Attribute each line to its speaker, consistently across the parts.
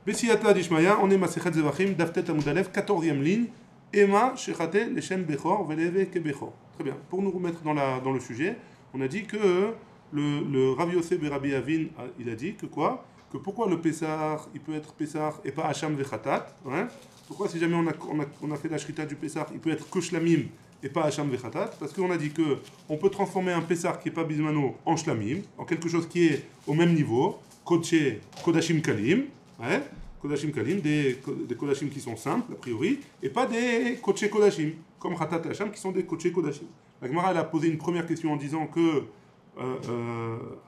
Speaker 1: Bessiyata d'Ishmaya, on est Masechet Zevachim, Daftet Amudalev, 14e ligne. Ema Shechate Leshem Bechor, Veleve Ke Bechor. Très bien. Pour nous remettre dans le sujet, on a dit que le Rav Yosef Berabi Avin, il a dit que quoi? Que pourquoi le Pessar, il peut être Pessar et pas Hacham Vechatat, hein? Pourquoi si jamais on a fait la Shrita du Pessar, il peut être que Shlamim et pas Hacham Vechatat? Parce qu'on a dit que on peut transformer un Pessar qui n'est pas Bismano en Shlamim, en quelque chose qui est au même niveau, Kodashim Kalim, hein? Kodashim Kalim, des Kodashim qui sont simples, a priori, et pas des Kodesh Kodashim, comme Khatat et Hacham, qui sont des Kodesh Kodashim. La Gemara, elle a posé une première question en disant que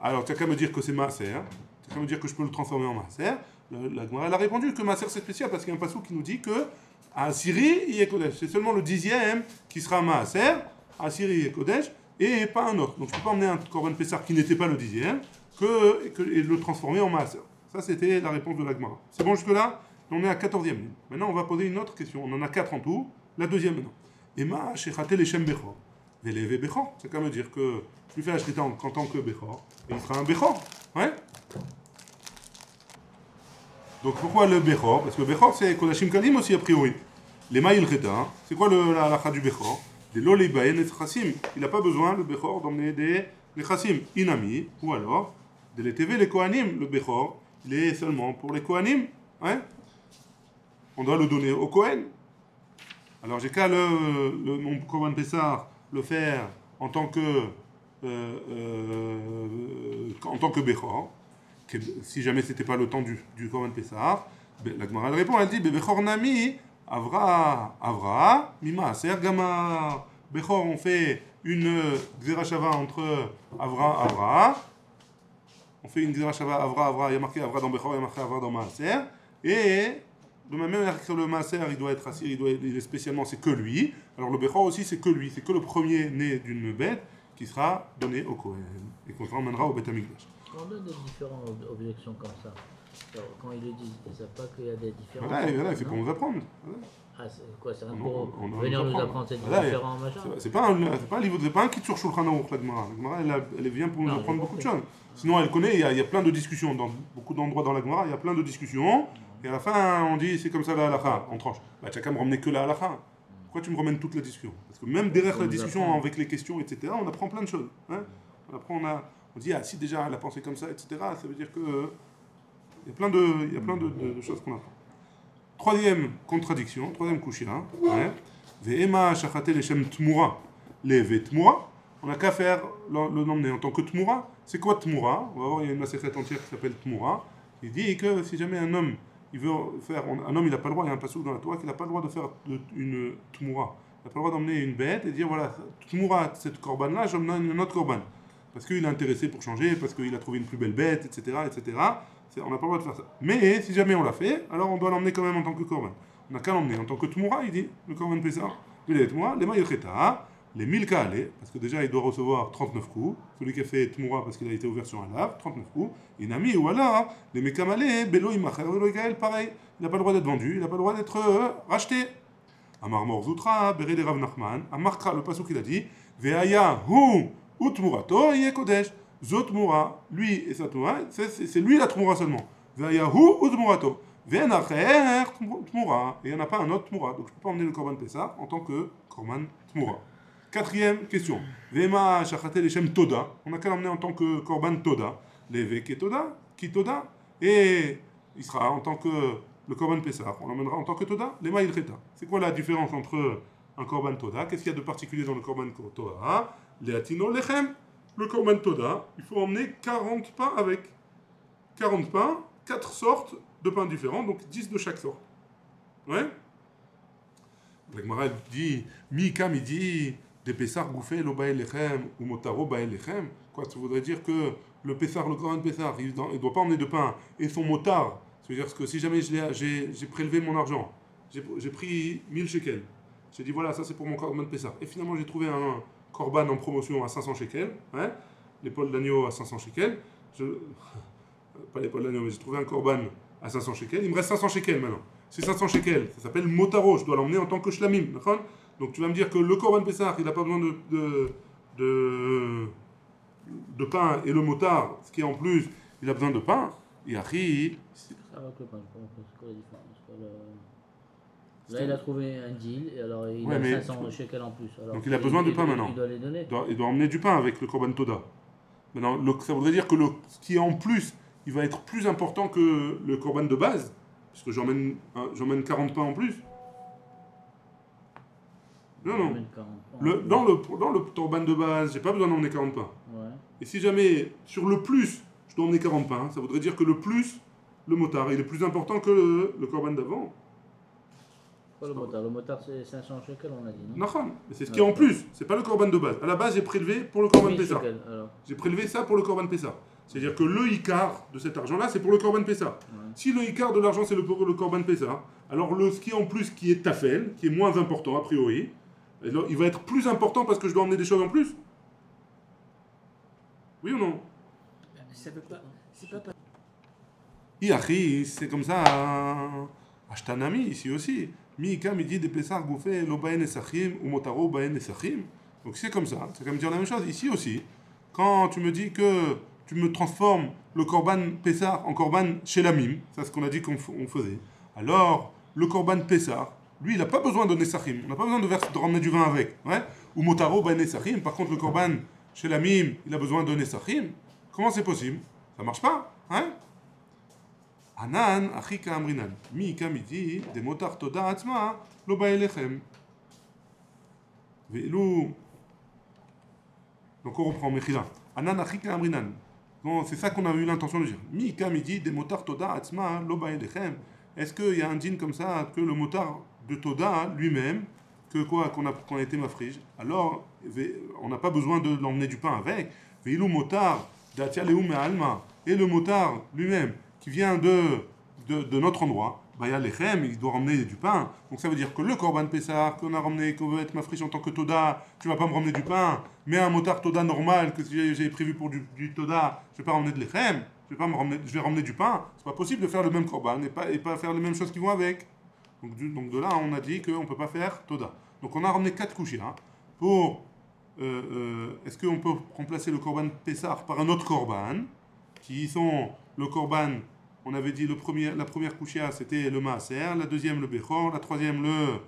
Speaker 1: alors, tu n'as qu'à me dire que c'est Maaser, tu n'as qu'à me dire que je peux le transformer en Maaser. La Gemara, elle a répondu que Maaser c'est spécial parce qu'il y a un passage qui nous dit que à Syrie, il y a Kodesh. C'est seulement le 10e qui sera Maaser, à Syrie, il y a Kodesh, et pas un autre. Donc, je ne peux pas emmener un Korban Pessar qui n'était pas le 10e et le transformer en Maaser. Ça, c'était la réponse de la Gemara. C'est bon jusque-là? On est à 14e ligne. Maintenant, on va poser une autre question. On en a 4 en tout. La deuxième maintenant. Ema Shechate Leshem Bechor. Veleve Bechor. C'est qu'à me dire que je lui fais la Shrita en tant que Bechor. Et il sera un Bechor. Ouais? Donc pourquoi le Bechor? Parce que le Bechor, c'est Kodashim Kalim aussi, a priori. Les Maïl Reta. C'est quoi la halakha du Bechor? Des Lolebaen et Chassim. Il n'a pas besoin, le Bechor, d'emmener des Chassim inami. Ou alors, de l'ETV, les Kohanim. Le Bechor, il est seulement pour les Kohanim. Ouais? On doit le donner au Kohen. Alors j'ai qu'à mon Korban Pessar le faire en tant que Bechor, si jamais c'était pas le temps du Korban Pessar. La Gemara répond, elle dit Bechor Nami Avra Mima Aser Gama. Bechor, on fait une Xerashava entre Avra. On fait une Xerashava Avra, il y a marqué Avra dans Bechor, il y a marqué Avra dans Maaser. Et de la même manière que le Maaser, il doit être assis, il est spécialement, c'est que lui. Alors le Bechor aussi, c'est que lui, c'est que le premier né d'une bête qui sera donné au Kohen et qu'on emmènera au Beth Amikdash.
Speaker 2: On donne des différentes objections comme ça. Alors, quand ils le disent, ils ne savent pas qu'il y a des différences.
Speaker 1: Voilà, c'est pour nous apprendre. Voilà.
Speaker 2: Ah, c'est quoi? C'est pour venir nous apprendre ces différents machins?
Speaker 1: C'est pas un livre, c'est pas un kit sur Shulchan Aruch, la Gemara. La Gemara, elle vient pour nous apprendre beaucoup de choses. Sinon, elle connaît, il y a plein de discussions. Dans beaucoup d'endroits dans la Gemara, il y a plein de discussions. Et à la fin, on dit c'est comme ça la halakha, on tranche. Bah, tu n'as qu'à me ramener que la halakha. Pourquoi tu me ramènes toute la discussion? Parce que même derrière la discussion, avec les questions, etc., on apprend plein de choses. Hein, on dit, ah, si déjà elle a pensé comme ça, etc., ça veut dire que il y a plein de choses qu'on apprend. Troisième contradiction, troisième kushia. Ve'ema shachate leshem tmura leve tmura. On n'a qu'à faire le nommer en tant que tmura. C'est quoi tmura? On va voir, il y a une masséchet entière qui s'appelle tmura. Il dit que si jamais un homme, il veut faire, un homme il n'a pas le droit, il y a un passage dans la Torah qu'il n'a pas le droit de faire une tmura. Il n'a pas le droit d'emmener une bête et dire voilà, tmura, cette korban-là, j'emmène une autre korban. Parce qu'il est intéressé pour changer, parce qu'il a trouvé une plus belle bête, etc. etc. On n'a pas le droit de faire ça. Mais si jamais on l'a fait, alors on doit l'emmener quand même en tant que korban. On n'a qu'à l'emmener en tant que tmura, il dit, le korban Pessah. Les tmura, les maïcheta, les 1000 kaalé, parce que déjà il doit recevoir 39 coups. Celui qui a fait tmura parce qu'il a été ouvert sur un lave, 39 coups. Inami ou alors, les mekamale, belo imacher, pareil. Il n'a pas le droit d'être vendu, il n'a pas le droit d'être racheté. Amar Morzoutra, Béré de Rav Nachman, Amarkra, le pasuk qu'il a dit, Veaya hu utmurato yé kodesh. Zotmura, lui et sa tmura, c'est lui la tmura seulement. Veaya hu utmurato. Ve'enacher tmura. Et il n'y en a pas un autre tmura. Donc je ne peux pas emmener le korban Pessah en tant que korban tmura. Quatrième question. Vema shachate leshem toda. On n'a qu'à l'emmener en tant que korban toda. Leve ketoda, kitoda. Et il sera en tant que le korban Pessah. On l'emmènera en tant que toda. Lema ilcheta. C'est quoi la différence entre un korban toda? Qu'est-ce qu'il y a de particulier dans le korban toda? Leatino lechem. Le korban toda, il faut emmener 40 pains avec. 40 pains, 4 sortes de pains différents, donc 10 de chaque sorte. Ouais? La Gemara dit, Mikam, il dit, des Pessar gouffé lo bael lechem ou motaro bael lechem. Quoi, ça voudrait dire que le Pessar, le korban Pessar, il ne doit pas emmener de pain et son motard. C'est-à-dire que si jamais j'ai prélevé mon argent, j'ai pris 1000 shekels, j'ai dit voilà, ça c'est pour mon korban Pessar. Et finalement j'ai trouvé un korban en promotion à 500 shekels, hein, l'épaule d'agneau à 500 shekels, pas l'épaule d'agneau, mais j'ai trouvé un korban à 500 shekels, il me reste 500 shekels maintenant. C'est 500 shekels, ça s'appelle motaro, je dois l'emmener en tant que shlamim, d'accord? Donc tu vas me dire que le korban Pessah, il n'a pas besoin de pain, et le motard, ce qui est en plus, il a besoin de pain, et après,
Speaker 2: Avec le pain, c'est quoi la différence? Là, il a trouvé un deal, et alors il
Speaker 1: Ouais,
Speaker 2: a
Speaker 1: mais
Speaker 2: 500 shekels en plus. Alors
Speaker 1: donc il a besoin de pain maintenant.
Speaker 2: Il doit les donner.
Speaker 1: Il doit emmener du pain avec le Korban Toda. Maintenant, ça voudrait dire que ce qui est en plus, il va être plus important que le Korban de base, puisque j'emmène 40 pains en plus. Non, non. Dans le Korban de base, j'ai pas besoin d'emmener 40 pains.
Speaker 2: Ouais.
Speaker 1: Et si jamais, sur le plus, je dois emmener 40 pains, ça voudrait dire que le plus, le motard, il est plus important que le Korban d'avant.
Speaker 2: Pas le motard. Le motard, c'est 500 shekels, on a dit, non?
Speaker 1: Non, mais c'est ce qui est en plus, c'est pas le Korban de base. À la base, j'ai prélevé pour le Korban Pessah. J'ai prélevé ça pour le Korban Pessah. C'est-à-dire que le Icar de cet argent-là, c'est pour le Korban Pessah. Ouais. Si le Icar de l'argent, c'est pour le Korban Pessah, alors ce qui est en plus, qui est Tafel, qui est moins important a priori, alors, il va être plus important parce que je dois emmener des choses en plus. Oui ou non?
Speaker 3: Ça veut pas. C'est pas.
Speaker 1: Iachi, c'est comme ça. Ashtanami, ici aussi. Mika midi de Pessah bouffé, lo baen esachim, ou motaro baen esachim. Donc c'est comme ça, c'est comme dire la même chose. Ici aussi, quand tu me dis que tu me transformes le Korban Pessah en Korban Shelamim, ça c'est ce qu'on a dit qu'on faisait, alors le Korban Pessah, lui, il n'a pas besoin de Nesachim, on n'a pas besoin de ramener du vin avec. Ouais, ou motaro baen esachim, par contre le Korban Shelamim, il a besoin de Nesachim. Comment c'est possible? Ça marche pas, hein? Anan, achika amrinan. Mi kamiti, de motar toda atzma, lo ba elechem. Ve'elu. Donc on reprend Mechila. Anan, achika amrinan. Bon, c'est ça qu'on a eu l'intention de dire. Mi kamiti, de motar toda atzma, lo ba elechem. Est-ce qu'il y a un dîne comme ça, que le motard de Toda lui-même, qu'on a été mafrige, alors on n'a pas besoin de l'emmener du pain avec. Ve'elu motar, d'atia leu me'alma. Et le motard lui-même, qui vient de notre endroit, il doit ramener du pain. Donc ça veut dire que le Korban Pessah qu'on a ramené, qu'on veut être mafriche en tant que Toda, tu vas pas me ramener du pain, mais un motard Toda normal que j'ai prévu pour du Toda, je vais pas ramener de l'Echem, je vais ramener du pain. C'est pas possible de faire le même Korban et pas faire les mêmes choses qui vont avec. Donc de là, on a dit qu'on peut pas faire Toda. Donc on a ramené 4 couchers pour... est-ce qu'on peut remplacer le Korban Pessah par un autre Korban qui sont le Korban, on avait dit la première Kushia c'était le Maaser, la deuxième le Bechor, la troisième le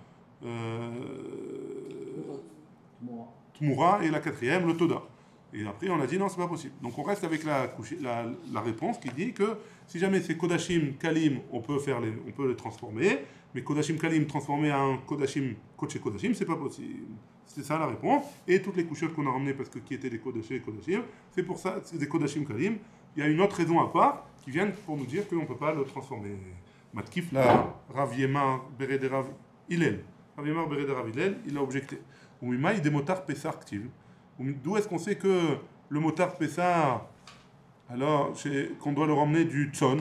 Speaker 1: Tmura et la quatrième le Toda. Et après on a dit non, c'est pas possible. Donc on reste avec la réponse qui dit que si jamais c'est Kodashim Kalim, on peut les transformer, mais Kodashim Kalim transformé en Kodashim Kodesh Kodashim, c'est pas possible. C'est ça la réponse. Et toutes les couchettes qu'on a ramenées parce que qui étaient des Kodashim et Kodashim, c'est pour ça, c'est des Kodashim Kalim. Il y a une autre raison à part qui vient pour nous dire qu'on ne peut pas le transformer. Matkif la Rav Yemar Bered Rav Hillel. Rav Yemar Bered Rav Hillel, il a objecté. Umima il des motards Pessah active. D'où est-ce qu'on sait que le motard Pessah, alors qu'on doit leur emmener du tson?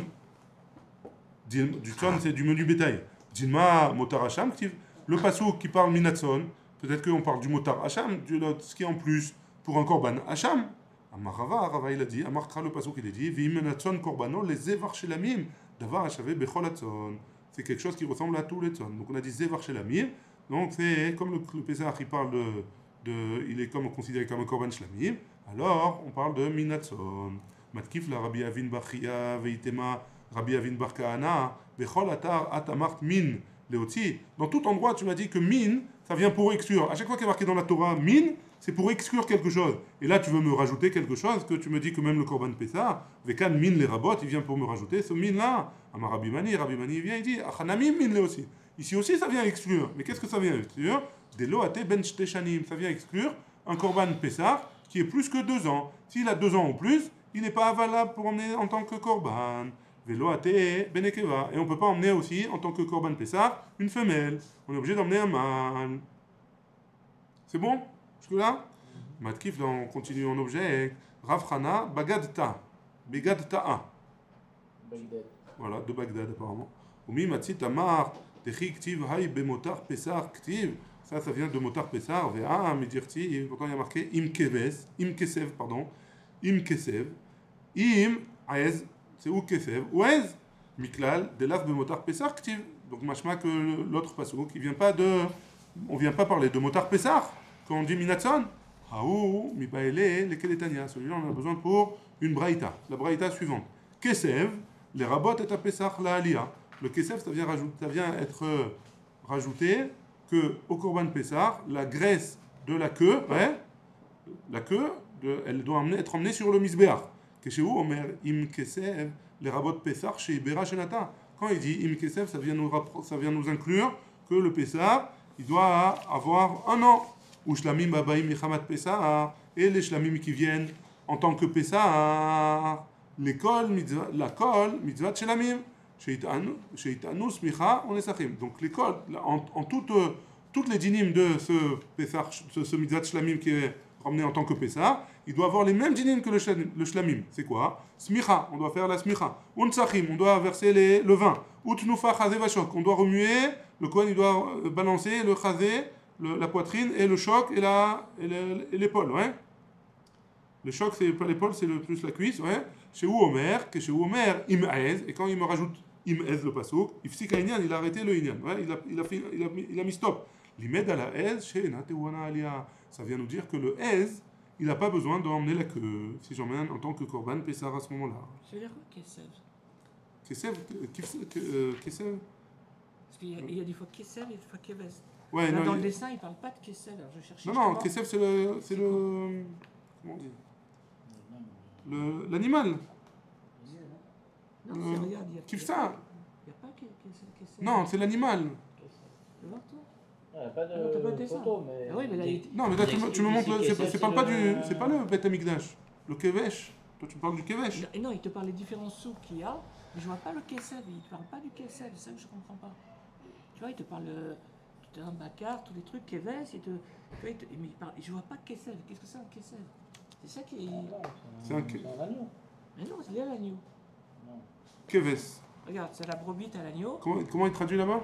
Speaker 1: Du tson, c'est du menu bétail. Dilma motar Hacham active. Le passouk qui parle minatson, peut-être qu'on parle du motard Hacham, ce qui est en plus pour un korban Hacham. Rava il a dit, Amartra le pasuk il a dit, Vimenatson korbano les zevar shelamim, davar achavé becholatson. C'est quelque chose qui ressemble à tous les tson. Donc on a dit zevar shelamim, donc c'est comme le Pesach il parle il est comme considéré comme un korban shlamim, alors on parle de minatson. Matkif la Rabbi Avin Bachia veitema Rabbi Avin Bar Kahana becholatar atamart min leotzi. Dans tout endroit tu m'as dit que min ça vient pour exclure. À chaque fois qu'il est marqué dans la Torah min, c'est pour exclure quelque chose. Et là, tu veux me rajouter quelque chose que tu me dis que même le Korban Pessah, Vekan min les rabot, il vient pour me rajouter ce min là. Amar Rabbi Mani vient, il dit, Achanamim min le aussi. Ici aussi, ça vient exclure. Mais qu'est-ce que ça vient exclure? Des loate ben shteshanim. Ça vient exclure un Korban Pessah qui est plus que 2 ans. S'il a 2 ans ou plus, il n'est pas valable pour emmener en tant que Korban. Veloate benekeva. Et on ne peut pas emmener aussi en tant que Korban Pessah une femelle. On est obligé d'emmener un mâle. C'est bon? Jusque-là? Matkif, là, on continue en objet. Rav Chana, Bagadta. Begadta'a. Voilà, de Bagdad, apparemment. Oumi Matsit Amar, Techi Ktiv, Hay Bemotar Pesar Ktiv. Ça vient de Motar Pesar. Vea, Midirti, pourtant il y a marqué Im Kesev, pardon. Im Kesev. Im Aez, c'est où Kesev? Ouez, Miklal, Delav Bemotar Pesar Ktiv. Donc, machma que l'autre passo, qui vient pas de. On vient pas parler de Motar Pesar. Quand on dit Minatson, Haou, Mibaele, lesquels Tania. Celui-là, on a besoin pour une braïta. La braïta suivante. Kesev, les rabot et Pesach la Aliyah. Le kesef, ça vient être rajouté que au Korban Pesach, la graisse de la queue, ouais, elle doit être emmenée sur le misbéach. Keshehu Omer im kesef les rabot Pesach chez Ibera Shenata. Quand il dit im kesef, ça vient nous inclure que le Pesach, il doit avoir un an. Ou shlamim abaim michamat Pesach, et les shlamim qui viennent en tant que Pesach, la kol mitzvat shlamim. Sheitanu smicha on esachim. Donc l'école, en toutes les dynimes de ce Pesach, ce mitzvah shlamim qui est ramené en tant que Pesach, il doit avoir les mêmes dynimes que le shlamim. C'est quoi? Smicha, on doit faire la smicha. Unsachim, on doit verser le vin. Utnufa chazé vachok, on doit remuer. Le Kohen il doit balancer le chazé, la poitrine et le choc et l'épaule, ouais. Le choc c'est pas l'épaule, c'est plus la cuisse, ouais. Chez Omer, im'ez, et quand il me rajoute im'ez le pasouk, ifsik inyan, il a arrêté le inyan, ouais, il a mis stop. L'imed à la ez, chez Natewana Alia, ça vient nous dire que le ez, il n'a pas besoin d'emmener la queue, si j'emmène en tant que korban Pessar à ce moment-là.
Speaker 3: Ça veut dire quoi, Kessev?
Speaker 1: Kessev
Speaker 3: Parce qu'il y a des fois Kessev et des fois Keves.
Speaker 1: Ouais,
Speaker 3: Là, dans le dessin, il ne parle pas de Kessev, alors je cherchais.
Speaker 1: Non, Kessev c'est le. Comment on dit? L'animal.
Speaker 3: Non, regarde, il y a
Speaker 1: Kifsa.
Speaker 3: Il n'y a pas Kessev.
Speaker 1: Non, c'est l'animal.
Speaker 3: Tu vois, toi?
Speaker 2: Ah, pas de
Speaker 3: Non, t'as pas de dessin.
Speaker 2: photo, mais...
Speaker 3: Ah oui, mais là,
Speaker 1: Non, mais là tu me montres, c'est
Speaker 2: le...
Speaker 1: c'est pas le Bet Amikdash, le Kevesh. Toi tu parles du Kevesh.
Speaker 3: Non, il te parle des différents sous qu'il y a, mais je vois pas le Kessev, il te parle pas du Kessev, c'est ça que je comprends pas. Tu vois, il te parle tout un Bakar, tous les trucs, Keves, tu vois, mais il parle, je vois pas Kessev, qu'est-ce que c'est un Kessev? C'est ça qui est...
Speaker 1: C'est un
Speaker 2: agneau.
Speaker 3: Mais non, c'est l'agneau.
Speaker 1: Keves.
Speaker 3: Regarde, c'est la brebis à l'agneau.
Speaker 1: Comment il traduit là-bas?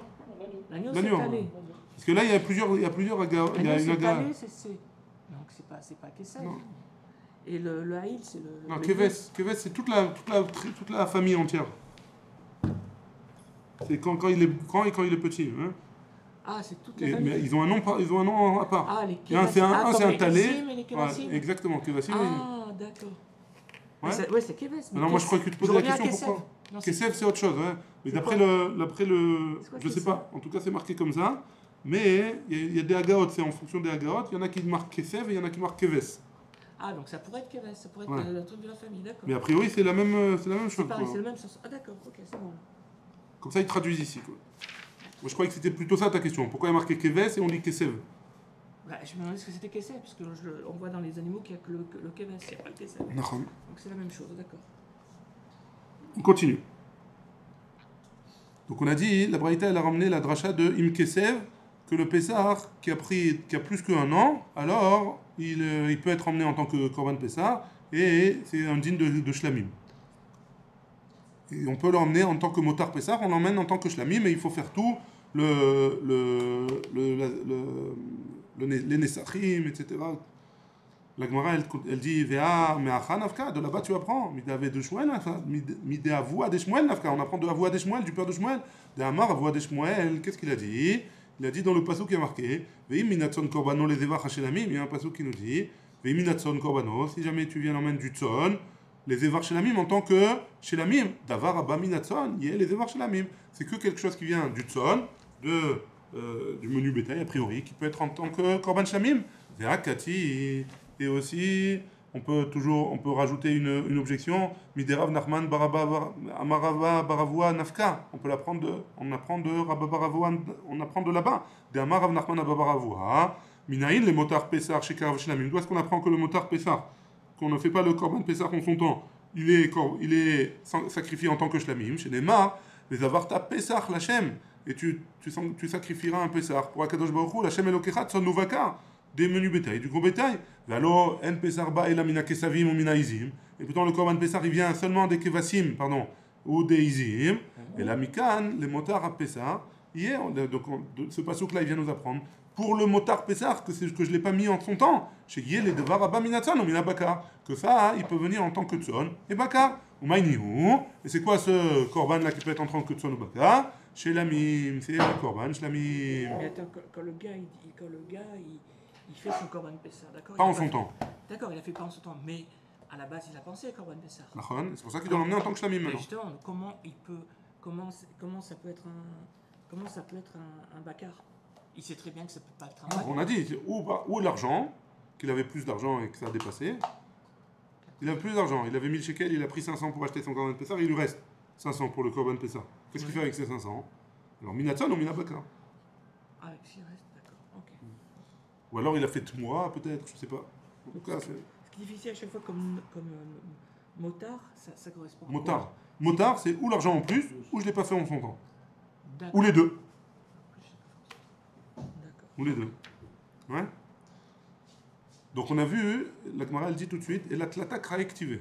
Speaker 3: L'agneau, c'est
Speaker 1: L'agneau.
Speaker 3: talé.
Speaker 1: Parce que là il y a plusieurs agas. Il y a
Speaker 3: L'agneau,
Speaker 1: une
Speaker 3: c'est
Speaker 1: aga.
Speaker 3: talé, c'est C. Donc c'est pas Kessev.
Speaker 1: Non.
Speaker 3: Et le haïl, c'est le...
Speaker 1: Non, Keves c'est toute la famille entière. C'est quand il est grand et quand il est petit. Hein.
Speaker 3: Ah, c'est toute la famille.
Speaker 1: Mais ils ont un nom à part.
Speaker 3: Ah, les
Speaker 1: C'est un talé.
Speaker 3: et les Kevasim.
Speaker 1: Ouais, exactement, Kevasim.
Speaker 3: Ah, d'accord.
Speaker 1: Ouais.
Speaker 3: Ouais, c'est Keves.
Speaker 1: Non, moi je crois que tu te posais la question pourquoi. Kesef c'est autre chose, ouais. Mais d'après le je sais pas, en tout cas c'est marqué comme ça. Mais il y a des agaot, c'est en fonction des agaot. Il y en a qui marquent Kesef et il y en a qui marquent Keves.
Speaker 3: Ah, donc ça pourrait être Keves, ça pourrait être
Speaker 1: Ouais.
Speaker 3: le truc de la famille, d'accord.
Speaker 1: Mais a priori c'est la même
Speaker 3: C'est
Speaker 1: chose.
Speaker 3: pareil,
Speaker 1: Quoi.
Speaker 3: c'est le même sens. Ah, d'accord, ok, c'est bon.
Speaker 1: Comme ça ils traduisent ici. Quoi. Moi je croyais que c'était plutôt ça ta question. Pourquoi il y a marqué Keves et on dit Kesev?
Speaker 3: Bah, je me demandais ce que c'était Kesef, parce qu'on voit dans les animaux qu'il n'y a que le Keves, il n'y a pas le Kesef.
Speaker 1: Non.
Speaker 3: Donc c'est la même chose, d'accord.
Speaker 1: On continue. Donc on a dit, la Braïta elle a ramené la dracha de Im Kesev, que le Pessah qui a plus qu'un an, alors il peut être emmené en tant que Korban Pessah, et c'est un digne de Shlamim. Et on peut l'emmener en tant que Motar Pessah, on l'emmène en tant que Shlamim, mais il faut faire tout, les Nesachim, etc. La Gemara, elle dit Vea me'achan nafka, de là-bas tu apprends. Midave de Shmuel, mide avoua de Shmuel nafka. On apprend de avoua de Shmuel, du père de Shmuel. De Amar avoua de Shmuel, qu'est-ce qu'il a dit? Il a dit dans le pasuk qui est marqué Veim minatson korbano les evach hashelamim. Il y a un pasuk qui nous dit Veim minatson korbano, si jamais tu viens l'emmène du tson, les evach shelamim en tant que shelamim. Davar abba minatson, yé les evach shelamim. C'est que quelque chose qui vient du tson, du menu bétail a priori, qui peut être en tant que korban shelamim. Vea kati. Et aussi, on peut rajouter une objection. Miderav Nachman Baraba Amarava Baravua Nafka. On apprend de Rabba Baravua, on apprend de là-bas. De Amarav Nachman Baravua. Minaïn les motards Pessar chez Karav Shlamim. D'où est-ce qu'on apprend que le motard Pessar, qu'on ne fait pas le korban Pessar en son temps, il est sacrifié en tant que Shlamim. Chez Neymar, les avarta Pessar Lachem. Et tu sacrifieras un Pessar pour Akadosh Baruch Hu, Lachem Elokechat son Novaka. Des menus bétail, du gros bétail. Alors, en Pessar ba et la mina kesavim ou mina izim. Et pourtant, le korban Pessar, il vient seulement des kevasim, ou des izim. Et la mikan, les motards à Pessar, hier, donc ce passouk-là, il vient nous apprendre. Pour le motard Pessar, que je ne l'ai pas mis en son temps, chez Yé, les devar abba minatson ou mina bakar. Que ça, il peut venir en tant que tson et bakar. Ou maïnihu. Et c'est quoi ce korban-là qui peut être en tant que tson ou bakar? Chez l'amim, c'est le korban, chez l'amim.
Speaker 3: Mais attends, quand le gars, il fait son korban Pessah, d'accord?
Speaker 1: Pas en son temps.
Speaker 3: D'accord, il a fait pas en son temps, mais à la base, il a pensé à Corban Pessah.
Speaker 1: C'est pour ça qu'il doit l'emmener en tant que shlamim
Speaker 3: Mais
Speaker 1: maintenant.
Speaker 3: justement, comment ça peut être un bakar? Il sait très bien que ça peut pas être un bakar.
Speaker 1: On a dit, ou l'argent, qu'il avait plus d'argent et que ça a dépassé. Il avait plus d'argent, il avait 1000 shekels, il a pris 500 pour acheter son Corban Pessah, il lui reste 500 pour le Corban Pessah. Qu'est-ce qu'il fait avec ces 500? Alors, Minatzon ou Minabakar?
Speaker 3: Ah, s'il reste, d'accord, ok.
Speaker 1: Ou alors il a fait Tmoura, peut-être, je sais pas. En tout cas, c'est.
Speaker 3: Ce qui est difficile à chaque fois comme motard, ça correspond à quoi?
Speaker 1: Motard. Motard, c'est ou l'argent en plus, ou je l'ai pas fait en son temps.
Speaker 3: D'accord.
Speaker 1: Ou les deux.
Speaker 3: D'accord.
Speaker 1: Ou les deux. Ouais. Donc on a vu, la Gemara elle dit tout de suite, et la tlata kraektive.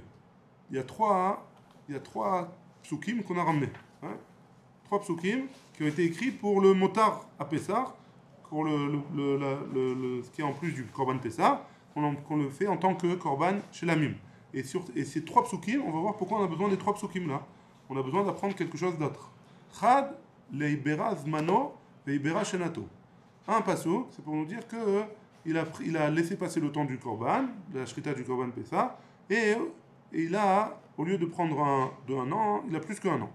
Speaker 1: Il y a trois psukim qu'on a ramenés. Hein. 3 psukim qui ont été écrits pour le motard à Pessah, pour ce qui est en plus du korban Pessah, qu'on le fait en tant que korban chez la mime. Et ces 3 psukim, on va voir pourquoi on a besoin des 3 psukim là. On a besoin d'apprendre quelque chose d'autre. Chad leibera zmano veibera shenato. Un pasuk, c'est pour nous dire que il a laissé passer le temps du korban, de la shrita du korban Pessah, et il a, au lieu de prendre un an, il a plus qu'un an.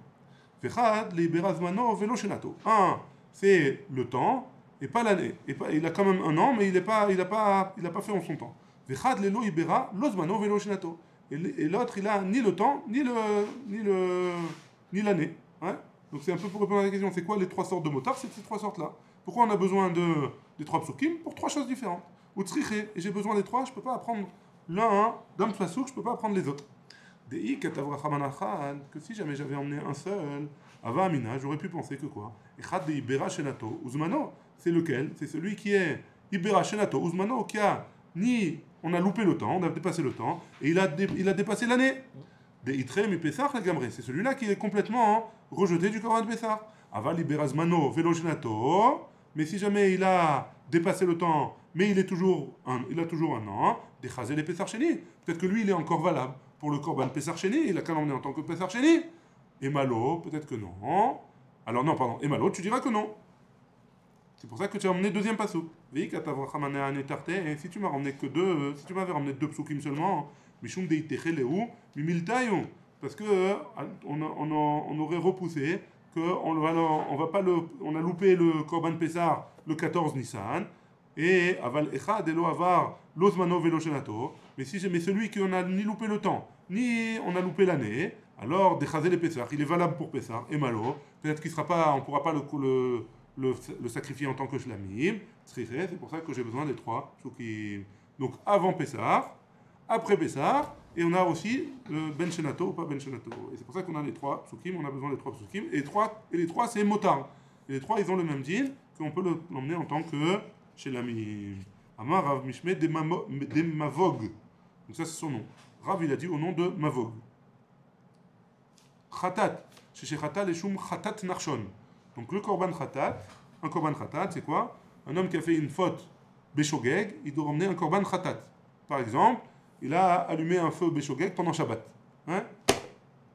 Speaker 1: Vechad leibera zmano velo shenato. Un, c'est le temps et pas l'année. Il a quand même un an, mais il a pas fait en son temps. Vechad lelo ibera lo zmano velo shenato. Et l'autre, il a ni le temps, ni l'année. Ouais. Donc c'est un peu pour répondre à la question, c'est quoi les 3 sortes de motards? C'est ces 3 sortes-là. Pourquoi on a besoin des 3 psukim? Pour 3 choses différentes. Ou tzriché, et j'ai besoin des 3, je ne peux pas apprendre l'un d'un psouk, je ne peux pas apprendre les autres. Dei katavrachamanachan, que si jamais j'avais emmené un seul, Ava Amina, j'aurais pu penser que quoi? Echad de Ibera Shenato Uzmano, c'est lequel? C'est celui qui est Ibera Shenato Uzmano, qui a on a loupé le temps, on a dépassé le temps, et il a dépassé l'année. De Itre mi Pesach la Gamre, c'est celui-là qui est complètement rejeté du Korban Pesach. Ava Ibera Zmano Velo Shenato, mais si jamais il a dépassé le temps, mais il a toujours un an, des Chazel et Pesach Sheni, peut-être que lui il est encore valable pour le Korban Pesach Sheni, il a qu'à l'emmener en tant que Pesach Sheni. Et Malo, peut-être que non. Alors non, pardon, et Malo, tu diras que non. C'est pour ça que tu as emmené deuxième pasouk. Et si tu m'as ramené que deux, si tu m'avais ramené 2 psukim seulement, Mishum deitecheleu, mimiltayu, parce que on aurait repoussé que on a loupé le Korban Pessah le 14 Nissan, et aval echad elo avar lozmano velo shenato, mais celui qui on a ni loupé le temps, ni on a loupé l'année, alors dechazel et Pessah, il est valable pour Pessah, et Malo, peut-être qu'il sera pas, on pourra pas le sacrifier en tant que shlamim, c'est pour ça que j'ai besoin des 3 psukim. Donc avant Pessah, après Pessah, et on a aussi le ben shenato ou pas ben shenato. Et c'est pour ça qu'on a les 3 psukim, on a besoin des 3 psukim, et les 3 c'est motard. Et les 3 ils ont le même deal, qu'on peut l'emmener en tant que shlamim. Amar Rav Mishme de Mavog. Donc ça c'est son nom. Rav il a dit au nom de Mavog. Khatat. Chez Khatat les shum Khatat Narshon. Donc le korban Khatat, un korban Khatat c'est quoi? Un homme qui a fait une faute Beshogeg, il doit ramener un korban Khatat. Par exemple, il a allumé un feu Beshogeg pendant Shabbat. Hein?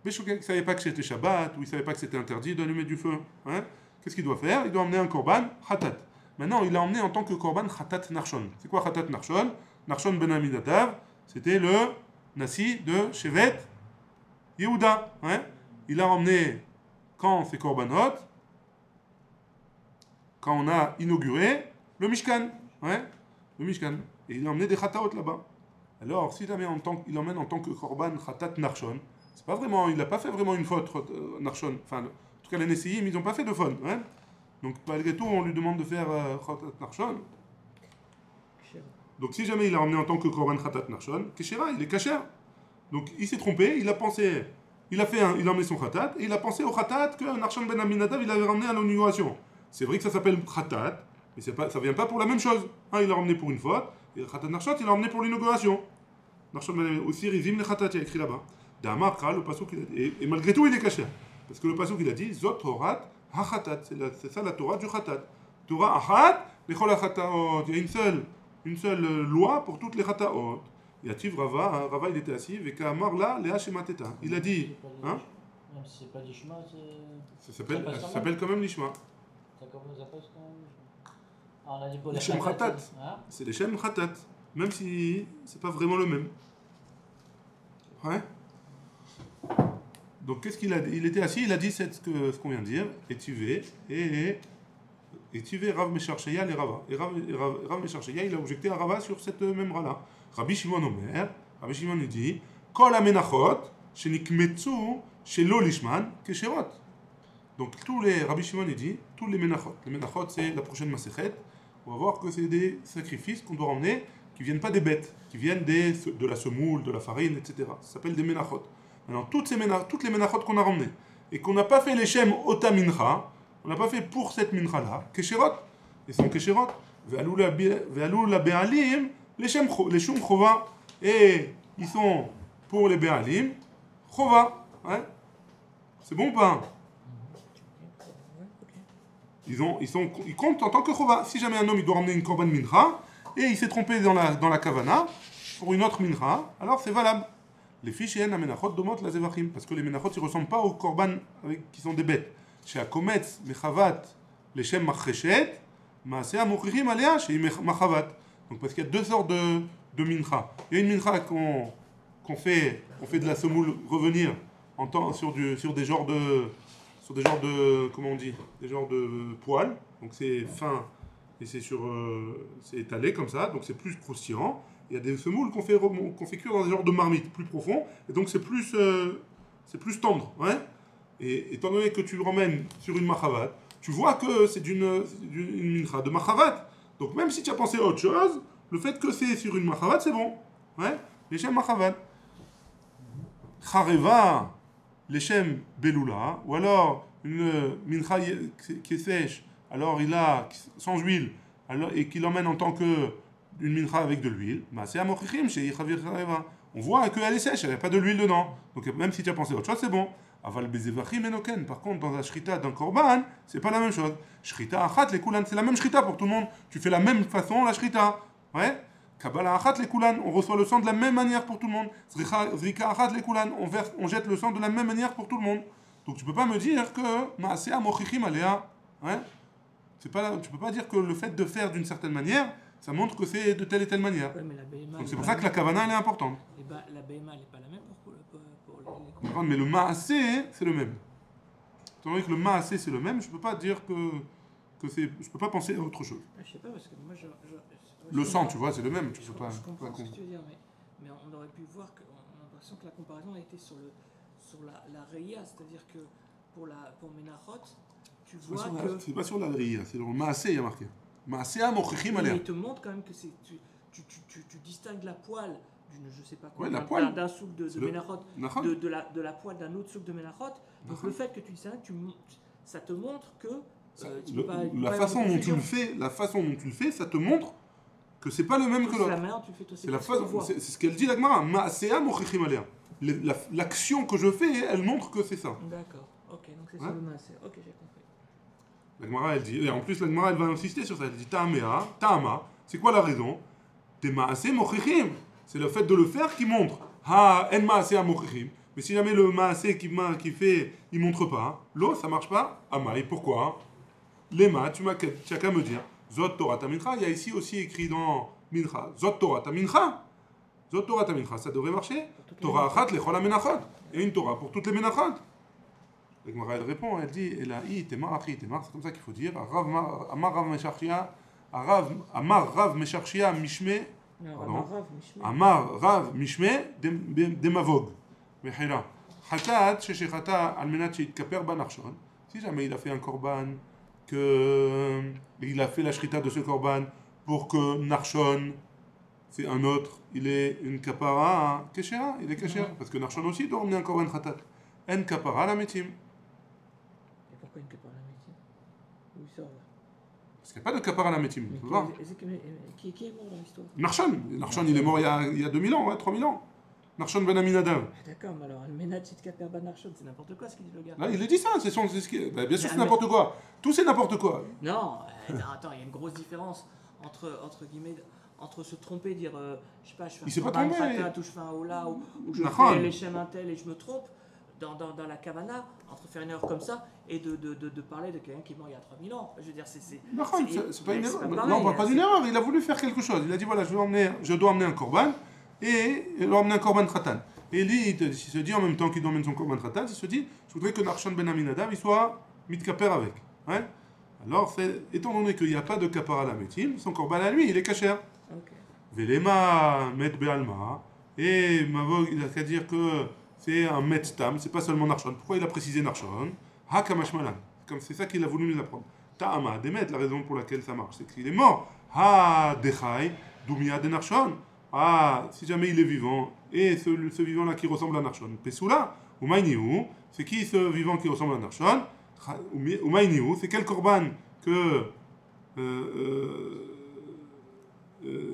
Speaker 1: Beshogeg, il ne savait pas que c'était Shabbat, ou il ne savait pas que c'était interdit d'allumer du feu. Hein? Qu'est-ce qu'il doit faire? Il doit emmener un korban Khatat. Maintenant, il l'a emmené en tant que korban Khatat Narshon. C'est quoi Khatat Narshon? Narshon ben Aminadav, c'était le Nasi de Shevet Yehuda. Hein? Il l'a emmené quand c'est korbanot, quand on a inauguré le Mishkan. Ouais? Le Mishkan. Et il a emmené des Khataot là-bas. Alors, s'il l'emmène en tant que korban Khatat Narshon, c'est pas vraiment, il n'a pas fait vraiment une faute Narshon. Enfin, en tout cas, les Nessiim, ils n'ont pas fait de faute. Hein? Donc, malgré tout, on lui demande de faire Khatat Narshon. Donc, si jamais il l'a emmené en tant que korban Khatat Narshon, Keshera, il est kasher. Donc, il s'est trompé, il a emmené son Khatat, et il a pensé au Khatat que Narshon ben Aminadav, il avait ramené à l'inauguration. C'est vrai que ça s'appelle Khatat, mais ça ne vient pas pour la même chose. Il l'a ramené pour une faute, et Khatat Narshon, il l'a ramené pour l'inauguration. Narshon ben aussi Rizim le Khatat, il y a écrit là-bas. D'Amar Kral, le pasuk, et malgré tout, il est caché. Parce que le pasuk, il a dit Zot Horat HaKhatat, c'est ça la Torah du Khatat. Torah Achat, Lechol HaKhataot. Il y a une seule loi pour toutes les Khataot. Et Ativ Rava, Rava il était assis, et Kamar là, Léa Shemateta. Il a dit, hein?
Speaker 2: Même si c'est pas l'Ishma,
Speaker 1: ça s'appelle quand même l'Ishma.
Speaker 2: Ça s'appelle quand même. On a dit pour
Speaker 1: les Shem Khatat. C'est les Shem Khatat. Même si c'est pas vraiment le même. Ouais. Donc qu'est-ce qu'il a dit? Il était assis, il a dit ce qu'on vient de dire, et tu vas Rav Mesharcheya les Rava. Et Rav Mesharcheya, il a objecté à Rava sur cette même Ra-là. Rabbi Shimon Omer, Rabbi Shimon il dit, Kol amenachot, shenikmetsu, shelo lishman, kesherot. Donc Rabbi Shimon il dit, tous les menachot. Les menachot, c'est la prochaine masechet. On va voir que c'est des sacrifices qu'on doit emmener qui ne viennent pas des bêtes, qui viennent de la semoule, de la farine, etc. Ça s'appelle des menachot. Maintenant, toutes les menachot qu'on a ramenées et qu'on n'a pas fait les shem ota mincha, on n'a pas fait pour cette mincha-là, kesherot. Ils sont kesherot. Ve'alou la be'alim, les shum chova. Et ils sont pour les be'alim, chova. Ouais. C'est bon ou pas? Ils comptent en tant que chova. Si jamais un homme il doit ramener une korban mincha et il s'est trompé dans la kavana pour une autre mincha, alors c'est valable. Les fiches et amenachot domot la zevachim, parce que les menachot ils ressemblent pas aux korban qui sont des bêtes. Chez Akometz mechavat les shem machreshet, maaseh amochirim alea chez machavat. Donc parce qu'il y a deux sortes de mincha. Il y a une mincha qu'on fait de la semoule revenir sur des genres de comment on dit, des genres de poils. Donc c'est fin et c'est étalé comme ça, donc c'est plus croustillant. Il y a des semoules qu'on fait cuire dans des genres de marmite plus profond, et donc c'est plus tendre, ouais. Et étant donné que tu le ramènes sur une machavat, tu vois que c'est d'une mincha de machavat. Donc même si tu as pensé à autre chose, le fait que c'est sur une machavat, c'est bon, ouais. Les shem machavat. Chareva, les shem beloula, ou alors une mincha qui est sèche, alors il a sans huile, et qu'il l'emmène en tant que une mincha avec de l'huile, c'est amochichim chez Yichavir Chareva. On voit qu'elle est sèche, il n'y a pas de l'huile dedans. Donc même si tu as pensé à autre chose, c'est bon. Aval bezevachim enoken. Par contre, dans la shrita d'un korban, c'est pas la même chose. Shrita achat les kulan, c'est la même shrita pour tout le monde. Tu fais la même façon la shrita. Ouais. Kabbalah achat les kulan, on reçoit le sang de la même manière pour tout le monde. Zrika achat les kulan, on jette le sang de la même manière pour tout le monde. Donc tu peux pas me dire que maaseh amochichim alea. Ouais. Tu peux pas dire que le fait de faire d'une certaine manière, ça montre que c'est de telle et telle manière. Ouais, donc c'est pour ça que la kavana elle est importante.
Speaker 3: La BMA elle n'est pas la même pour les
Speaker 1: mais le maaseh c'est le même. Étant donné que le maaseh c'est le même, je peux pas dire que c'est, je peux pas penser à autre chose.
Speaker 3: Je sais pas parce que moi
Speaker 1: le sang, tu vois, c'est le même.
Speaker 3: Je comprends ce que tu veux dire, mais on aurait pu voir qu'on a l'impression que la comparaison a été sur la reya, c'est-à-dire que pour Menachot, tu vois que
Speaker 1: c'est pas sur la reya, c'est dans le maaseh il y a marqué. Maaseh amochichim alea.
Speaker 3: Il te montre quand même que tu distingues la poêle d'une je sais pas quoi,
Speaker 1: ouais,
Speaker 3: d'un souk de Menachot, de la poêle d'un autre souk de Menachot. Donc le fait que tu distingues, ça te montre que
Speaker 1: la façon dont tu le fais, ça te montre que c'est pas le même que l'autre. C'est la façon, c'est ce qu'elle dit la Gemara. Maaseh amochichim alea. L'action que je fais, elle montre que c'est ça.
Speaker 3: D'accord. Ok, donc c'est sur le maaseh. Ok, j'ai compris.
Speaker 1: La Gemara, elle dit, et en plus la Gemara, elle va insister sur ça. Elle dit Ta'ama. C'est quoi la raison? T'es maaseh mochichim. C'est le fait de le faire qui montre. Ha en maaseh mochichim. Mais si jamais le maaseh qui fait, il montre pas, l'eau, ça marche pas. Amaï, pourquoi? Lema, tu as qu'à me dire. Zot Torah ta mincha. Il y a ici aussi écrit dans mincha. Zot Torah ta mincha. Zot Torah ta mincha. Ça devrait marcher. Torah achat lechol amenachot. Et une Torah pour toutes les menachot. La Gemara, elle répond, elle dit, Temar, c'est comme ça qu'il faut dire. Amar Rav Mesharchia Mishme. Amar Rav Mishme Demavog. Mechira. Hatat, Sheshechata, Almenat Sheitkaper Banachshon. Si jamais il a fait un korban, il a fait la shrita de ce korban pour que Narshon, c'est un autre, il est une kapara, keshera, il est keshera. Parce que Narshon aussi doit emmener un korban hatat. En kapara la metim.
Speaker 3: Pourquoi une kapara la métier? Où il sort là?
Speaker 1: Parce qu'il n'y a pas de kapara la métim.
Speaker 3: Qui est mort dans l'histoire?
Speaker 1: Narshon, il est mort il y a 2000 ans, 3000 ans. Narshon ben Aminadav.
Speaker 3: D'accord, mais alors, Almenat Shitkaper Ben Narshon, c'est n'importe quoi ce qu'il dit le gars.
Speaker 1: Là, il a dit ça, c'est ce qui. Bien sûr, c'est n'importe quoi. Tout c'est n'importe quoi.
Speaker 3: Non, attends, il y a une grosse différence entre guillemets. Entre se tromper, dire je sais pas, je fais un khatat ou je fais un hola ou je fais les shem intel et je me trompe dans la kavana, entre faire une erreur comme ça et de parler de quelqu'un qui est mort il y a 3000 ans. Je veux dire, c'est
Speaker 1: pas une erreur. Non, on parle pas d'une erreur. Il a voulu faire quelque chose. Il a dit voilà, je dois emmener un korban. et il doit emmener un korban khatan. Et lui, il se dit en même temps qu'il emmène son korban khatan, il se dit, je voudrais que Narshon ben Aminadav, il soit mitkaper avec. Ouais. Alors, étant donné qu'il n'y a pas de kapara à la métime, son korban à lui, il est kasher. Velema met be'alma, et Mavog, il a qu'à dire que c'est un met stam, c'est pas seulement Narshon. Pourquoi il a précisé Narshon? Ha kamashmalan. Comme c'est ça qu'il a voulu nous apprendre. Ta'ama demet, la raison pour laquelle ça marche, c'est qu'il est mort. Ha dechai, dumia de Narshon. Ah, si jamais il est vivant, et ce vivant-là qui ressemble à Narshon, Pesula, ou Maïniou, c'est qui ce vivant qui ressemble à Narshon? Ou Maïniou, c'est quel korban que.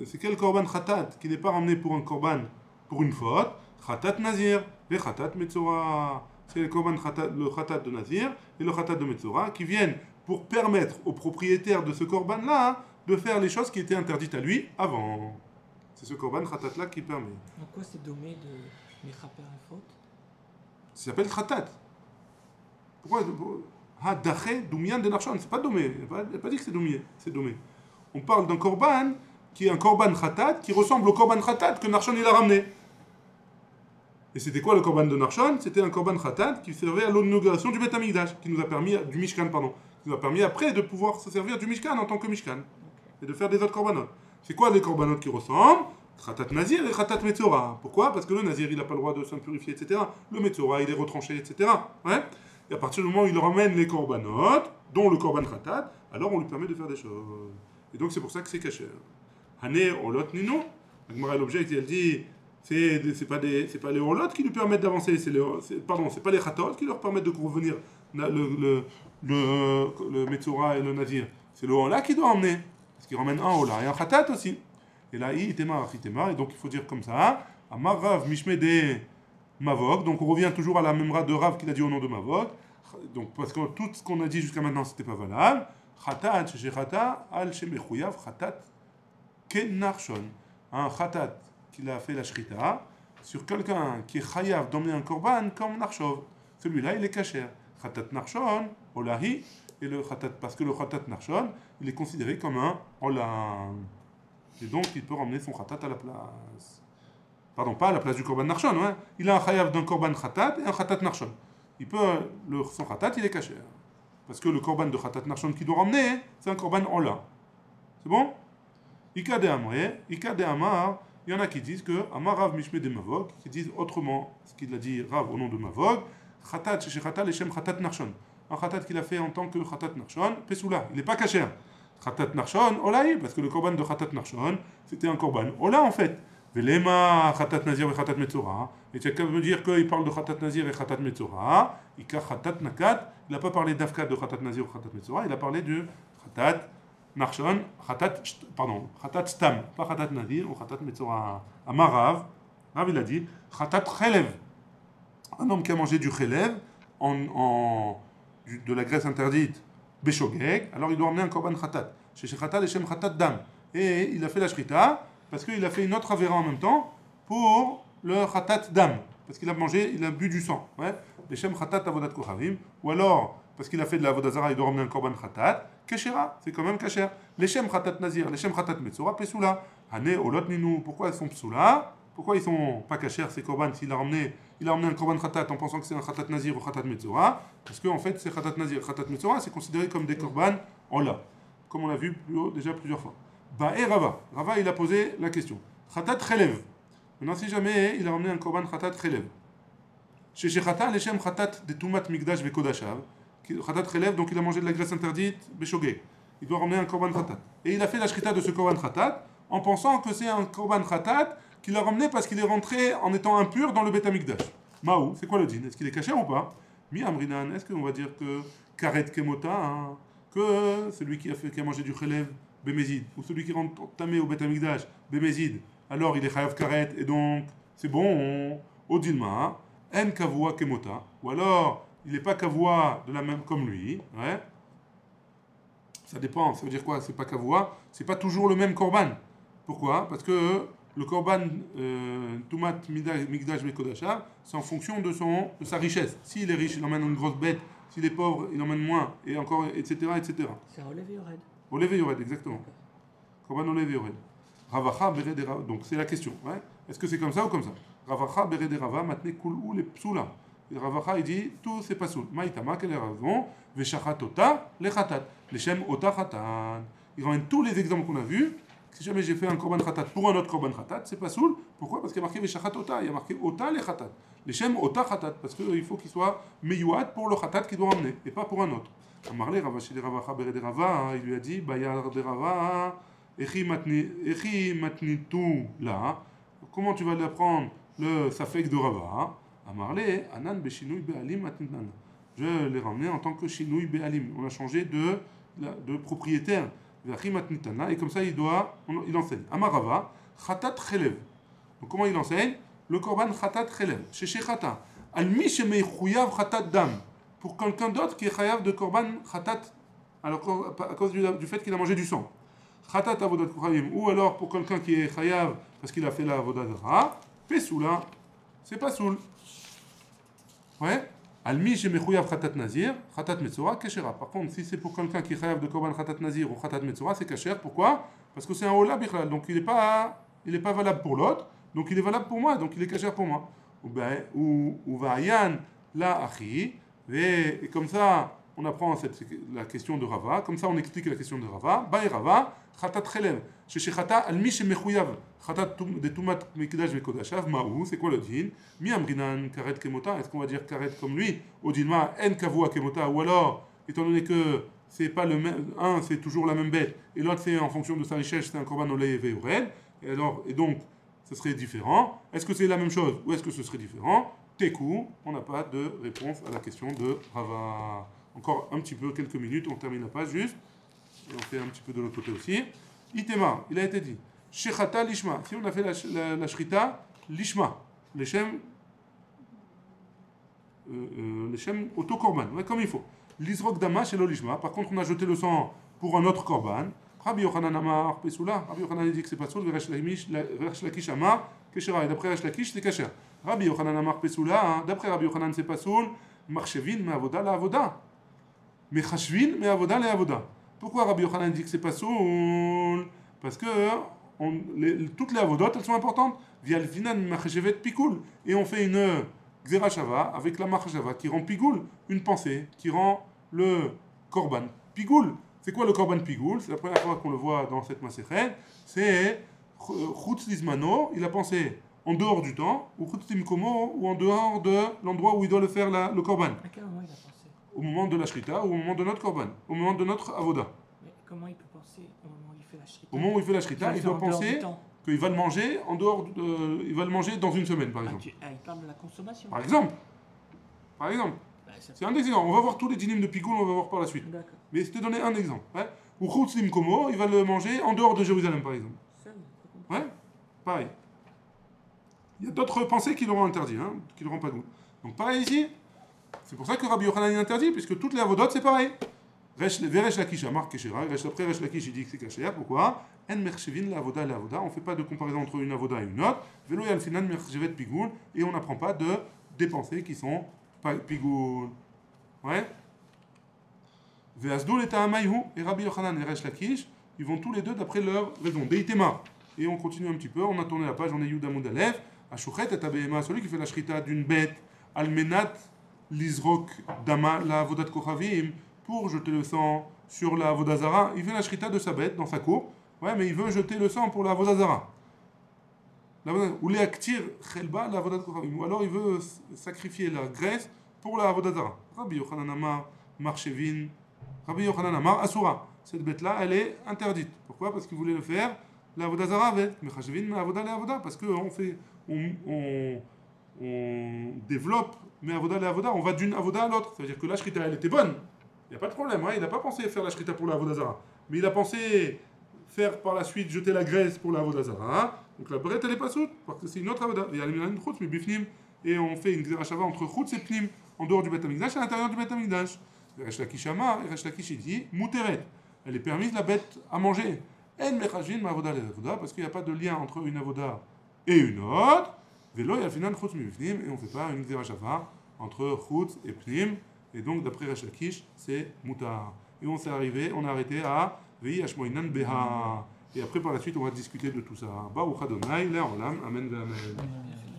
Speaker 1: C'est quel korban khatat qui n'est pas ramené pour un korban pour une faute? Khatat nazir, et khatat metzora. C'est le korban khatat, le khatat de nazir et le khatat de metzora qui viennent pour permettre au propriétaire de ce korban-là de faire les choses qui étaient interdites à lui avant. C'est ce korban khatat là qui permet.
Speaker 3: Donc quoi c'est dommé de Mechaper et faute?
Speaker 1: Ça s'appelle khatat. Pourquoi? Ha daché doumian de narshon, c'est pas domé. Il n'a pas dit que c'est domé. C'est domé. On parle d'un korban qui est un korban khatat qui ressemble au korban khatat que Narshon il a ramené. Et c'était quoi le korban de Narshon? C'était un korban khatat qui servait à l'inauguration du Beth Amikdash, qui nous a permis du Mishkan, pardon, qui nous a permis après de pouvoir se servir du Mishkan en tant que Mishkan et de faire des autres korbanot. C'est quoi les korbanot qui ressemblent? Khatat Nazir et Khatat Metzora. Pourquoi? Parce que le Nazir il n'a pas le droit de s'impurifier, etc. Le Metzora il est retranché, etc. Ouais. Et à partir du moment où il ramène les korbanot, dont le korban khatat, alors on lui permet de faire des choses. Et donc c'est pour ça que c'est caché. Hané olot nino. L'objet elle dit c'est pas les olot qui lui permettent d'avancer, c'est pas les khatot qui leur permettent de revenir le Metzora et le Nazir. C'est le ola qui doit emmener. Parce qu'il ramène un ola et un khatat aussi. Et là, itemar, et donc il faut dire comme ça, Amar Rav Mishmede Mavog, donc on revient toujours à la même de Rav qu'il a dit au nom de Mavog, donc parce que tout ce qu'on a dit jusqu'à maintenant c'était pas valable, Khatat, Shechata, Al Shemechouyav, Khatat, Ken Narshon, un Khatat qu'il a fait la Shrita, sur quelqu'un qui est Chayav d'emmener un korban comme Narshov, celui-là il est kasher, Khatat Narshon, Olahi, et le Khatat, parce que le Khatat Narshon, il est considéré comme un Ola. Et donc, il peut ramener son khatat à la place. Pardon, pas à la place du korban narshon. Hein. Il a un chayav d'un korban khatat et un khatat narshon. Il peut, son khatat, il est caché. Parce que le korban de khatat narshon qu'il doit ramener, c'est un korban ola. C'est bon? Ika de amre, Ika de amar, il y en a qui disent que Amar Rav Mishme de Mavog, qui disent autrement ce qu'il a dit Rav au nom de Mavog, khatat, shechata, leshem khatat narshon. Un khatat qu'il a fait en tant que khatat narshon, pesula, il n'est pas caché. Khatat Narshon, Olaï, parce que le korban de Khatat Narshon, c'était un korban Ola en fait. Velema, Khatat Nazir et Khatat Metzora. Et tu as qu'à me dire qu'il parle de Khatat Nazir et Khatat Metzora. Et qu'à Khatat Nakat, il n'a pas parlé d'Afkat de Khatat Nazir ou Khatat Metzora, il a parlé de Khatat Narshon, Khatat Stam, pas Khatat Nazir ou Khatat Metzora. Amarav, Rav il a dit Khatat Chelev. Un homme qui a mangé du Chelev, de la graisse interdite. Beshogeg, alors il doit emmener un korban khatat. Chez Khatat, les shem khatat dam. Et il a fait la shrita parce qu'il a fait une autre avéra en même temps pour le khatat dam. Parce qu'il a mangé, il a bu du sang. Ouais. Les shem khatat avodat kohavim. Ou alors, parce qu'il a fait de la avodazara, il doit emmener un korban khatat. Keshera, c'est quand même kasher. Les shem khatat nazir, les shem khatat metzora, pesula. Hané, olot ninou. Pourquoi ils sont psula? Pourquoi ils sont pas kasher ces korban s'il a emmené un korban khatat en pensant que c'est un khatat nazir ou khatat metzora? Parce qu'en fait, c'est khatat nazir, khatat metzora, c'est considéré comme des korban en là, comme on l'a vu déjà plusieurs fois. Ba'e Rava, Rava il a posé la question. Khatat chelev. Maintenant, si jamais il a emmené un korban khatat chelev. Chez Shechata, leshem khatat de tumat migdash vekodashav. Khatat chelev, donc il a mangé de la graisse interdite, beshogé. Il doit ramener un korban khatat. Et il a fait la shrita de ce korban khatat en pensant que c'est un korban khatat qu'il a ramené parce qu'il est rentré en étant impur dans le Beth Amikdash. Maou, c'est quoi le din? Est-ce qu'il est caché ou pas? Mi amrinan, est-ce qu'on va dire que karet kemota, hein, que celui qui a mangé du chelev bémézid, ou celui qui rentre tamé au Beth Amikdash bémézid, alors il est chayav karet et donc c'est bon, au dilma, en kavua kemota, ou alors il n'est pas kavua de la même comme lui, ouais. Ça dépend, ça veut dire quoi? C'est pas kavua, c'est pas toujours le même korban. Pourquoi? Parce que le korban tumat migdash mekodashav, c'est en fonction de sa richesse. S'il est riche, il emmène une grosse bête. S'il est pauvre, il emmène moins. Et encore, etc., etc.
Speaker 3: C'est Olev et Yored.
Speaker 1: Olev et Yored, exactement. Korban Olev et Yored. Ravacha, Bered et Ravacha. Donc c'est la question. Ouais. Est-ce que c'est comme ça ou comme ça? Ravacha berede Rava matne kul ou les psula. Et Ravacha il dit tout c'est pas soul. Maïtama quelle est la raison? Veshachat ota lechatat. Leshem ota chatan. Il ramène tous les exemples qu'on a vus. Si jamais j'ai fait un korban khatat pour un autre korban khatat, c'est pas soul. Pourquoi? Parce qu'il y a marqué veshachat ota. Il y a marqué ota lechatat. Leshem ota khatat. Parce qu'il faut qu'il soit meyuat pour le khatat qu'il doit ramener et pas pour un autre. Amarle Ravashi de Ravacha berede Rava. Il lui a dit bayar de Rava. Echi matnitu là. Comment tu vas l'apprendre le safek de Rava? Amarle anan beshinui be'alim matnitan. Je l'ai ramené en tant que shinui be'alim. On a changé de propriétaire. Ve'achi matnitana. Et comme ça il enseigne. Amarava khatat chelev. Donc comment il enseigne? Le korban khatat chelev. Chez khata. Al mi shemeichuyav khatat dam. Pour quelqu'un d'autre qui est chayav de korban khatat. Alors à cause du fait qu'il a mangé du sang. Khatat avodat kohavim, ou alors pour quelqu'un qui est chayav parce qu'il a fait la avodat zara, pesoula, c'est pas soul. Ouais. Almi chez mechuyav khatat nazir, khatat metzora, keshera. Par contre, si c'est pour quelqu'un qui est chayav de korban khatat nazir ou khatat metzora, c'est kasher. Pourquoi? Parce que c'est un ola bichlal, donc il est pas valable pour l'autre, donc il est valable pour moi, donc il est kasher pour moi. Ou va'ayan la achi, et comme ça. On apprend la question de Rava, comme ça on explique la question de Rava. Baï Rava, Khatat Chelev, chez Khata, Almi chez Mechuyav, Khatat de Tumat Mekidash Vekodashav, Maou, c'est quoi le din? Mi Amrinan, Karet Kemota, est-ce qu'on va dire Karet comme lui? Au Dilma, En Kavua Kemota, ou alors, étant donné que c'est pas le même, un c'est toujours la même bête, et l'autre c'est en fonction de sa richesse, c'est un Korban Olei Veurel, et donc, ce serait différent. Est-ce que c'est la même chose, ou est-ce que ce serait différent? Tekou, on n'a pas de réponse à la question de Rava. Encore un petit peu, quelques minutes, on termine la page juste. Et on fait un petit peu de l'autre côté aussi. Itema, il a été dit. Shechata lishma. Si on a fait la shrita, lishma. Leshem auto-korban. Ouais, comme il faut. L'isrok dama chez lishma. Par contre, on a jeté le sang pour un autre korban. Rabbi Yochanan amar pesula. Rabbi Yochanan dit que c'est pas soul. Veresh lakish amar keshera. Et d'après Resh Lakish, c'est kasher. Rabbi Yochanan amar pesula. D'après Rabbi Yochanan, c'est pas soul. Marchevin me avoda la avoda. Mais chashvin, mais avoda les avoda. Pourquoi Rabbi Yochanan dit que c'est pas soul? Parce que toutes les avodotes, elles sont importantes. Via le finan marchevet pikoul. Et on fait une xerashava avec la marchava qui rend pigoul, une pensée qui rend le korban pigoul. C'est quoi le korban pigoul? C'est la première fois qu'on le voit dans cette masechet. C'est chutz lizmano, il a pensé en dehors du temps, ou chutz limkomo, ou en dehors de l'endroit où il doit le faire le korban.
Speaker 3: À quel moment il a pensé?
Speaker 1: Au moment de la shrita ou au moment de notre korban, au moment de notre avoda.
Speaker 3: Mais comment il peut penser au moment où il fait la shrita?
Speaker 1: Au moment où il fait la shrita, il doit penser qu'il va le manger en dehors il va le manger dans une semaine, par exemple.
Speaker 3: Il parle de la consommation.
Speaker 1: Par exemple. C'est un exemple. On va voir tous les dynimes de pigoul, on va voir par la suite.
Speaker 3: D'accord.
Speaker 1: Mais je te donner un exemple. Ouais. Ou chutz limkomo, il va le manger en dehors de Jérusalem, par exemple. Ouais. Pareil. Il y a d'autres pensées qui l'auront interdit, qui l'auront pas goût. Donc pareil ici. C'est pour ça que Rabbi Yochanan est interdit, puisque toutes les avodotes c'est pareil. Veresh Lakish amar keshera. Après Resh Lakish il dit que c'est kasher. Pourquoi? En merchevin la avoda la avoda. On ne fait pas de comparaison entre une avoda et une autre. Velo yal finan merchevet pigoul. Et on n'apprend pas de dépenser qui sont pigoul. Ouais. Ve'asdul et Amayu et Rabbi Yochanan et Resh Lakish, ils vont tous les deux d'après leur raison. Deitema. Et on continue un petit peu. On a tourné la page. On est Yuda Moudalev. Ashochet et Abehema, celui qui fait la shrita d'une bête. Almenat l'izrok dama la avodat kochavim, pour jeter le sang sur la avodazara. Il fait la shrita de sa bête dans sa cour, ouais, mais il veut jeter le sang pour la avodazara. Ou les aktir chelba la avodat kochavim, ou alors il veut sacrifier la graisse pour la avodazara. Rabbi Yochanan amar marchevin, Rabbi Yochanan amar asura. Cette bête-là, elle est interdite. Pourquoi? Parce qu'il voulait le faire la avodazara avec. Mais chashevin mais avoda la avoda, parce que on développe mais avoda les avoda, on va d'une avoda à l'autre. Ça veut dire que la shrita, elle était bonne. Il n'y a pas de problème. Il n'a pas pensé faire la shrita pour la avoda zara. Mais il a pensé faire par la suite jeter la graisse pour la avoda zara. Donc la brette, elle n'est pas soute, parce que c'est une autre avoda. Il y a une chutz, mais bifnim. Et on fait une xerashava entre chutz et pnim, en dehors du Beth Amikdash et à l'intérieur du Beth Amikdash. Resh Lakish amar, et Resh Lakish dit muteret. Elle est permise la bête à manger. En mechajin ma avoda les avoda, parce qu'il n'y a pas de lien entre une avoda et une autre. Vélo et alfinan chutz mivnim, et on ne fait pas une xerashava entre chutz et pnim, et donc d'après Resh Lakish, c'est mutar. Et on a arrêté à Vei Ashmoinan Beha. Et après, par la suite, on va discuter de tout ça. Baruch Adonai, Le'olam, Amen, Amen.